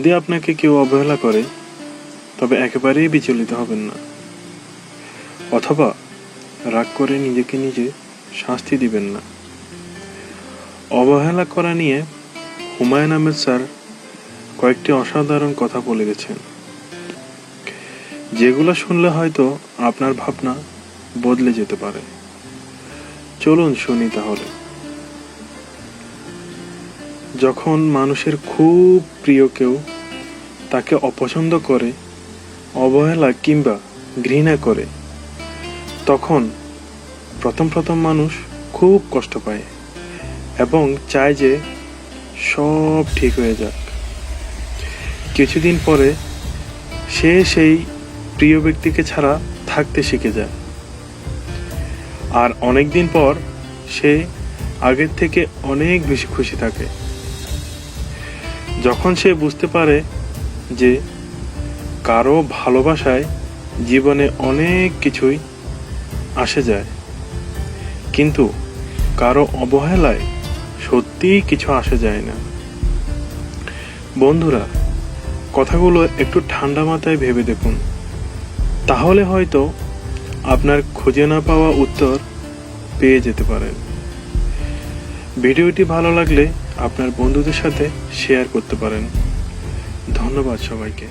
যদি আপনাকে কেউ অবহেলা করে তবে একেবারেই বিচলিত হবেন না, অথবা রাগ করে নিজেকে নিজে শাস্তি দিবেন না। অবহেলা করা নিয়ে হুমায়ুন আহমেদ স্যার কয়েকটি অসাধারণ কথা বলে গেছেন, যেগুলো শুনলে হয়তো আপনার ভাবনা বদলে যেতে পারে। চলুন শুনি তাহলে। যখন মানুষের খুব প্রিয় কেউ তাকে অপছন্দ করে, অবহেলা কিংবা ঘৃণা করে, তখন প্রথম মানুষ খুব কষ্ট পায় এবং চায় যে সব ঠিক হয়ে যাক। কিছুদিন পরে সে সেই প্রিয় ব্যক্তিকে ছাড়া থাকতে শিখে যায়, আর অনেক দিন পর সে আগের থেকে অনেক বেশি খুশি থাকে। যখন সে বুঝতে পারে যে কারো ভালোবাসায় জীবনে অনেক কিছুই আসে যায়, কিন্তু কারো অবহেলায় সত্যিই কিছু আসে যায় না। বন্ধুরা, কথাগুলো একটু ঠান্ডা মাথায় ভেবে দেখুন, তাহলে হয়তো আপনার খুঁজে না পাওয়া উত্তর পেয়ে যেতে পারেন। ভিডিওটি ভালো লাগলে আপনার বন্ধুদের সাথে শেয়ার করতে পারেন। ধন্যবাদ সবাইকে।